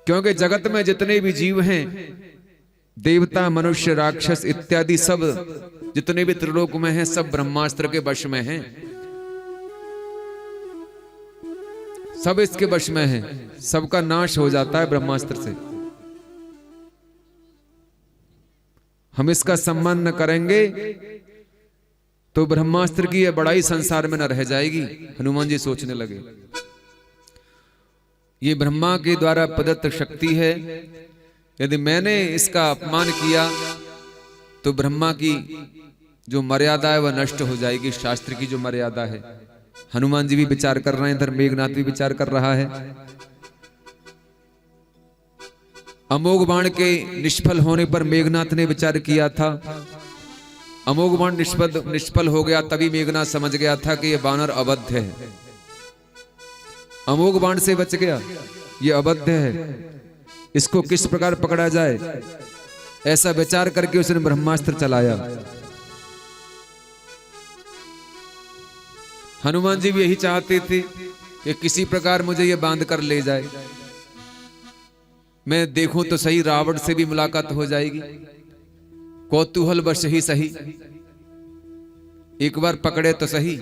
[SPEAKER 1] क्योंकि जगत में जितने भी जीव हैं, देवता मनुष्य राक्षस इत्यादि, सब जितने भी त्रिलोक में हैं, सब ब्रह्मास्त्र के वश में हैं, सब इसके वश में हैं। सबका नाश हो जाता है ब्रह्मास्त्र से। हम इसका सम्मान न करेंगे तो ब्रह्मास्त्र की यह बड़ाई संसार में न रह जाएगी। हनुमान जी सोचने लगे, ये ब्रह्मा के द्वारा प्रदत्त शक्ति है, यदि मैंने इसका अपमान किया तो ब्रह्मा की जो मर्यादा है वह नष्ट हो जाएगी, शास्त्र की जो मर्यादा है। हनुमान जी भी विचार कर रहे हैं, इधर मेघनाथ भी विचार कर रहा है। अमोघ बाण के निष्फल होने पर मेघनाथ ने विचार किया था, अमोघ बाण निष्फल हो गया, तभी मेघनाथ समझ गया था कि यह बानर अबद्ध है। अमोघ बाण से बच गया, यह अबद्ध है, इसको किस प्रकार पकड़ा जाए, ऐसा विचार करके उसने ब्रह्मास्त्र चलाया। हनुमान जी भी यही चाहते थे कि किसी प्रकार मुझे ये बांध कर ले जाए, मैं देखूं तो सही रावण से भी मुलाकात हो जाएगी, कौतूहल बस ही सही, एक बार पकड़े तो सही,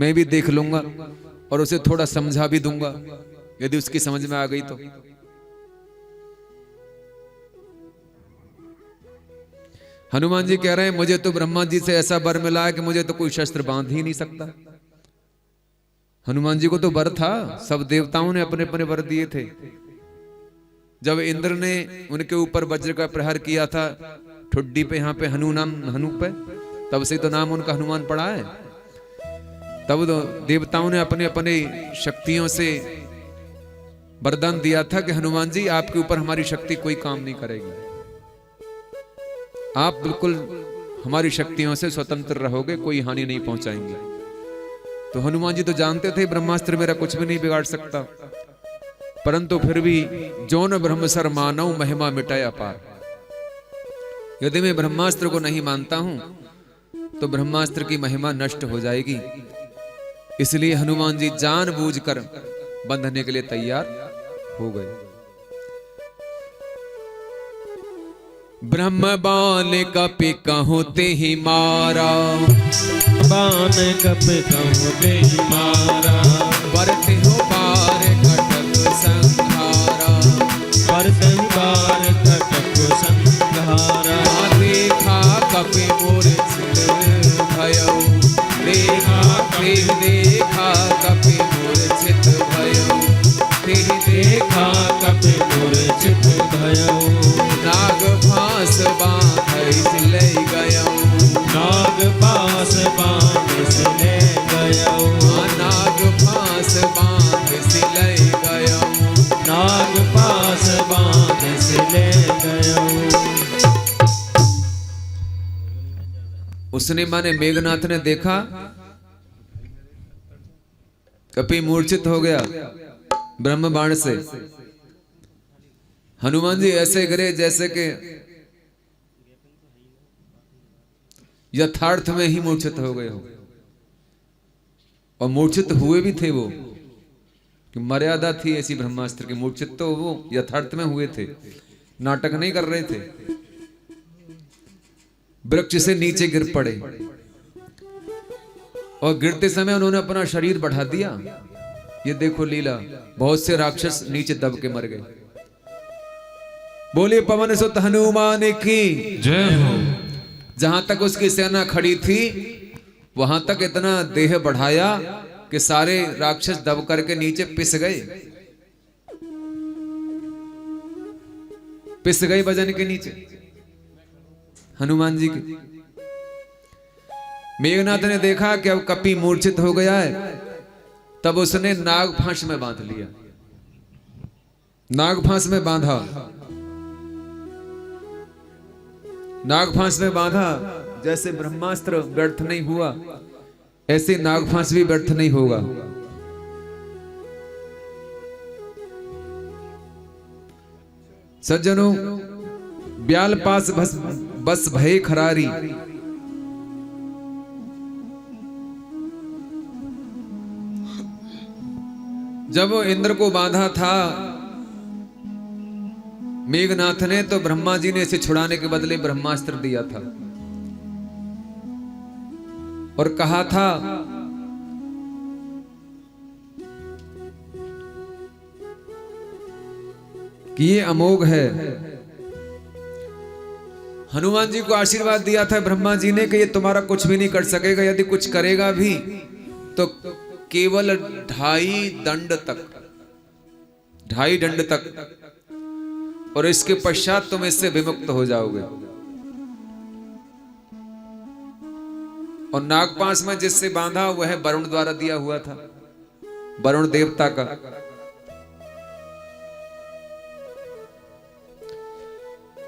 [SPEAKER 1] मैं भी देख लूंगा और उसे थोड़ा समझा भी दूंगा, यदि उसकी समझ में आ गई तो। हनुमान जी कह रहे हैं मुझे तो ब्रह्मा जी से ऐसा वर मिला है कि मुझे तो कोई शस्त्र बांध ही नहीं सकता। हनुमान जी को तो वर था, सब देवताओं ने अपने अपने वर दिए थे। जब इंद्र ने उनके ऊपर वज्र का प्रहार किया था ठुड्डी पे, यहाँ पे हनु नाम, हनु पे, तब से तो नाम उनका हनुमान पड़ा है। तब तो देवताओं ने अपने अपने शक्तियों से वरदान दिया था कि हनुमान जी आपके ऊपर हमारी शक्ति कोई काम नहीं करेगी, आप बिल्कुल हमारी शक्तियों से स्वतंत्र रहोगे, कोई हानि नहीं पहुंचाएंगे। तो हनुमान जी तो जानते थे ब्रह्मास्त्र मेरा कुछ भी नहीं बिगाड़ सकता, परंतु फिर भी जौन ब्रह्मसर मानव महिमा मिटाए अपार। यदि मैं ब्रह्मास्त्र को नहीं मानता हूं तो ब्रह्मास्त्र की महिमा नष्ट हो जाएगी, इसलिए हनुमान जी जानबूझकर बंधने के लिए तैयार हो गए। ब्रह्म बाण कपि कहते ही मारा,
[SPEAKER 2] बाण कपि कहते ही मारा,
[SPEAKER 1] बरते हो बार कटक संहारा,
[SPEAKER 2] बरते बार कटक संहारा।
[SPEAKER 1] देखा कपि मूर्छित भयो, देखा कपि मूर्छित भयो,
[SPEAKER 2] देखा कपि मूर्छित भयो।
[SPEAKER 1] नाग फांस बांध ले गयो,
[SPEAKER 2] नाग पास बांध से ले गयो,
[SPEAKER 1] नाग फांस बांध ले गयो,
[SPEAKER 2] नाग पास बांध से ले गयो।
[SPEAKER 1] उसने माने मेघनाथ ने देखा कपि मूर्छित हो गया ब्रह्म बाण से। हनुमान जी ऐसे गिरे जैसे कि यथार्थ में ही मूर्छित हो गए हो, और मूर्छित हुए भी थे वो, कि मर्यादा थी ऐसी ब्रह्मास्त्र की। मूर्छित तो वो यथार्थ में हुए थे, नाटक नहीं कर रहे थे। वृक्ष से नीचे गिर पड़े और गिरते समय उन्होंने अपना शरीर बढ़ा दिया। ये देखो लीला, बहुत से राक्षस नीचे दब के मर गए। बोले पवन सुत हनुमान की
[SPEAKER 2] जय हो।
[SPEAKER 1] जहां तक उसकी सेना खड़ी थी वहां तक इतना देह बढ़ाया कि सारे राक्षस दब करके नीचे पिस गए, पिस गए वजन के नीचे हनुमान जी के। मेघनाथ ने देखा कि अब कपि मूर्छित हो गया है, तब उसने नाग फांस में बांध लिया, नाग फांस में बांधा, नाग फांस में बांधा। जैसे ब्रह्मास्त्र व्यर्थ नहीं हुआ, ऐसे नाग फांस भी व्यर्थ नहीं होगा। सज्जनों, ब्याल पास बस भय खरारी, जब वो इंद्र को बांधा था मेघनाथ ने, तो ब्रह्मा जी ने इसे छुड़ाने के बदले ब्रह्मास्त्र दिया था और कहा था कि ये अमोघ है। हनुमान जी को आशीर्वाद दिया था ब्रह्मा जी ने कि ये तुम्हारा कुछ भी नहीं कर सकेगा, यदि कुछ करेगा भी तो केवल 2.5 दंड तक, 2.5 दंड तक, और इसके पश्चात तुम इससे विमुक्त हो जाओगे। और नागपाश में जिससे बांधा वह वरुण द्वारा दिया हुआ था, वरुण देवता का।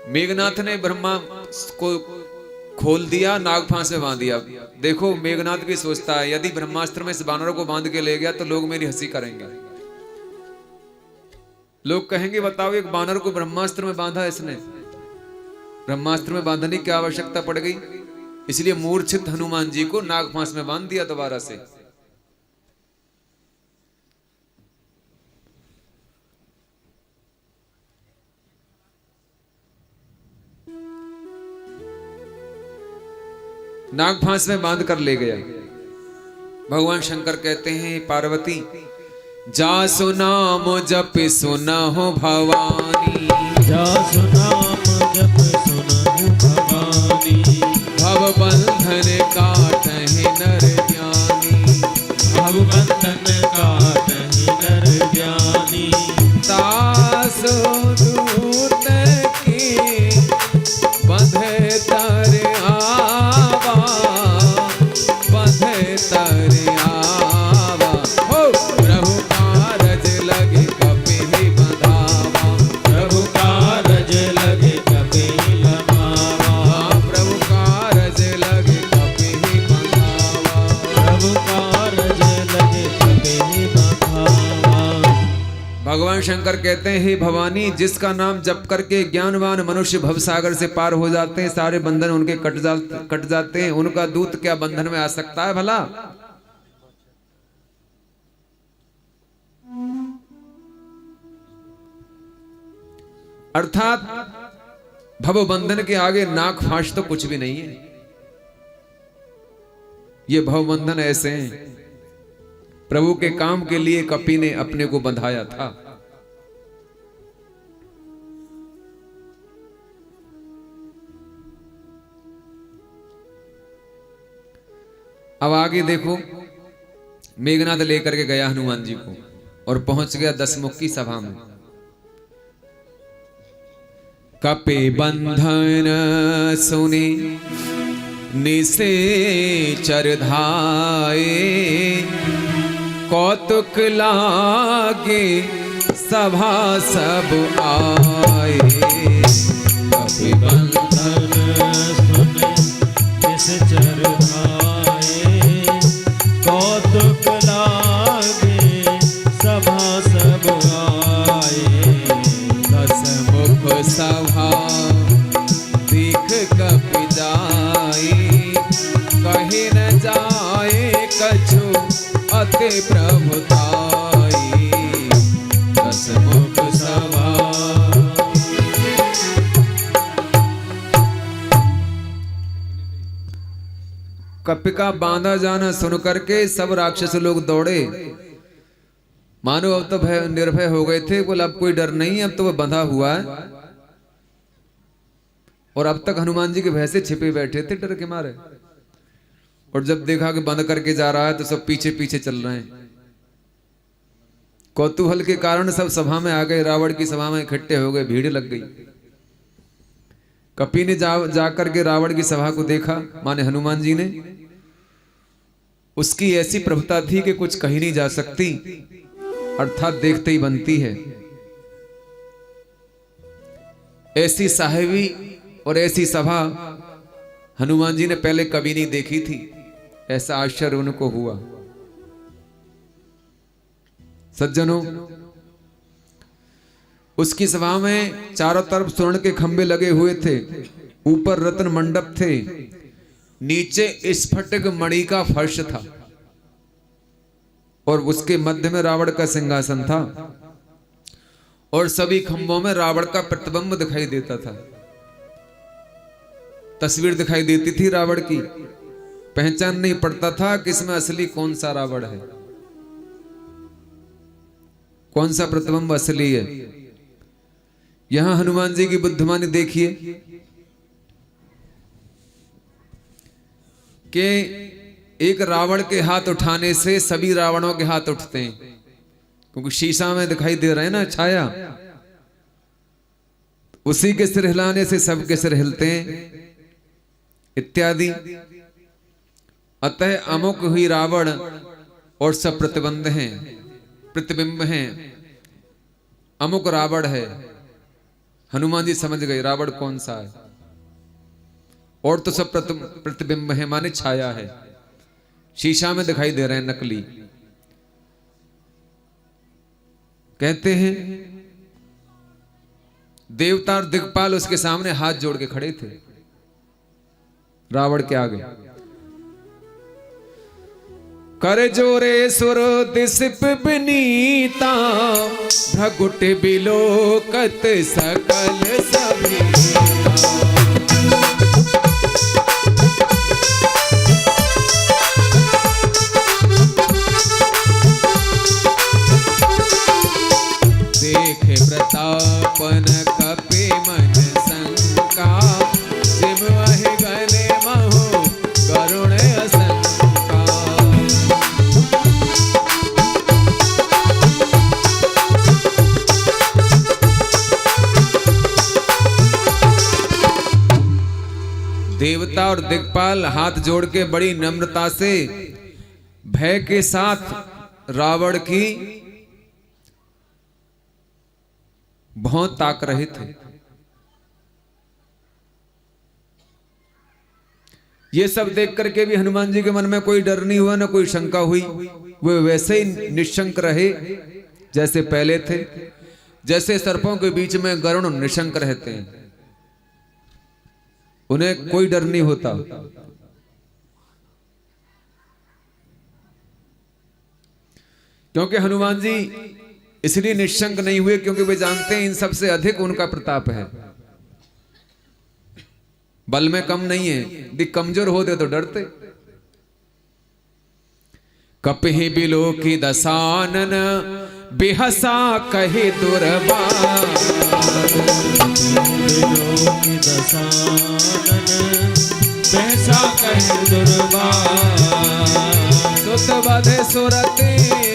[SPEAKER 1] मेघनाथ ने ब्रह्मा को खोल दिया, नागफांस में बांध दिया। देखो मेघनाथ भी सोचता है यदि ब्रह्मास्त्र में इस बानर को बांध के ले गया तो लोग मेरी हंसी करेंगे, लोग कहेंगे बताओ एक बानर को ब्रह्मास्त्र में बांधा इसने, ब्रह्मास्त्र में बांधने की आवश्यकता पड़ गई। इसलिए मूर्छित हनुमान जी को नागफांस में बांध दिया दोबारा से। नाग फांस में बांध कर ले गया। भगवान शंकर कहते हैं पार्वती जासु नाम जप सुनहु भवानी,
[SPEAKER 2] जासु नाम जप सुनहु भवानी,
[SPEAKER 1] भव बंधन काटहि नर ज्ञानी,
[SPEAKER 2] भव बंधन काटहि नर ज्ञानी,
[SPEAKER 1] तासु दूत की बंधे तर आवा, बंधे तर आवा, हो प्रभु कारज लगे कपिहि बंधावा,
[SPEAKER 2] प्रभु कारज लगे कपिहि बंधावा,
[SPEAKER 1] प्रभु कारज लगे कपिहि बंधावा,
[SPEAKER 2] प्रभु कारज लगे कपिहि बंधावा।
[SPEAKER 1] भगवान शंकर कहते हैं हे भवानी, जिसका नाम जप करके ज्ञानवान मनुष्य भवसागर से पार हो जाते हैं, सारे बंधन उनके कट जाते हैं, उनका दूत क्या बंधन में आ सकता है भला? अर्थात भव बंधन के आगे नाग फांस तो कुछ भी नहीं है। ये भव बंधन ऐसे हैं, प्रभु के काम के लिए कपि ने अपने को बंधाया था। अब आगे देखो, मेघनाद लेकर के गया हनुमान जी को और पहुंच गया दशमुखी सभा में। कपि बंधन सुने निशाचर धाये, कौतुक लागे सभा सब आए।
[SPEAKER 2] कपि बंधन सुने निशाचर धाये, कौतुक लागे सभा सब आए।
[SPEAKER 1] दशमुख सभा देख कपि जाए, कहे न जाए कछु अति प्रभुताई। दशमुख सभा कपि का बांधा जाना सुन करके सब राक्षस लोग दौड़े, मानो अब तो भय निर्भय हो गए थे। बोला अब कोई डर नहीं, अब तो वह बंधा हुआ है। और अब तक हनुमान जी के भय से छिपे बैठे थे डर के मारे, और जब देखा कि बंद करके जा रहा है तो सब पीछे पीछे चल रहे हैं। कौतूहल के कारण सब सभा में आ गए, रावण की सभा में इकट्ठे हो गए, भीड़ लग गई। कपि ने जाकर के रावण की सभा को देखा, माने हनुमान जी ने। उसकी ऐसी प्रभुता थी कि कुछ कही नहीं जा सकती, अर्थात देखते ही बनती है। ऐसी साहिबी और ऐसी सभा हनुमान जी ने पहले कभी नहीं देखी थी। ऐसा आश्चर्य उनको हुआ। सज्जनों, उसकी सभा में चारों तरफ स्वर्ण के खंभे लगे हुए थे, ऊपर रत्न मंडप थे, नीचे स्फटिक मणि का फर्श था, और उसके मध्य में रावण का सिंहासन था, और सभी खंभों में रावण का प्रतिबिंब दिखाई देता था। तस्वीर दिखाई देती थी रावण की, पहचान नहीं पड़ता था कि इसमें असली कौन सा रावण है, कौन सा प्रतिबिंब असली है। यहां हनुमान जी की बुद्धिमानी देखिए कि एक रावण के हाथ उठाने से सभी रावणों के हाथ उठते हैं, क्योंकि शीशा में दिखाई दे रहे हैं ना छाया, उसी के सिर हिलाने से सबके सिर हिलते हैं इत्यादि। अतः अमुक हुई रावण और सब प्रतिबिंब हैं, अमुक रावण है। हनुमान जी समझ गए रावण कौन सा है, और तो सब प्रतिबिंब है, माने छाया है, शीशा में दिखाई दे रहे हैं, नकली। कहते हैं देवता और दिक्पाल उसके सामने हाथ जोड़ के खड़े थे रावण के आगे। कर जोरे सुर दिसिप बिनीता, भगुट बिलोकत सकल सभी। देवता और दिक्पाल हाथ जोड़ के बड़ी नम्रता से भय के साथ रावण की भौं ताक रहे थे। ये सब देख करके भी हनुमान जी के मन में कोई डर नहीं हुआ, ना कोई शंका हुई। वे वैसे ही निशंक रहे जैसे पहले थे। जैसे सर्पों के बीच में गरुड़ निशंक रहते हैं, उन्हें कोई डर नहीं होता। क्योंकि हनुमान जी इसलिए निशंक नहीं हुए क्योंकि वे जानते हैं इन सबसे अधिक उनका प्रताप है। बल में कम नहीं है, यदि कमजोर होते तो डरते। कपहि बिलो की दसानन बेहसा कहे दुर्बान,
[SPEAKER 2] बेहसा कहे दुर्बान,
[SPEAKER 1] सुत बधे सुरती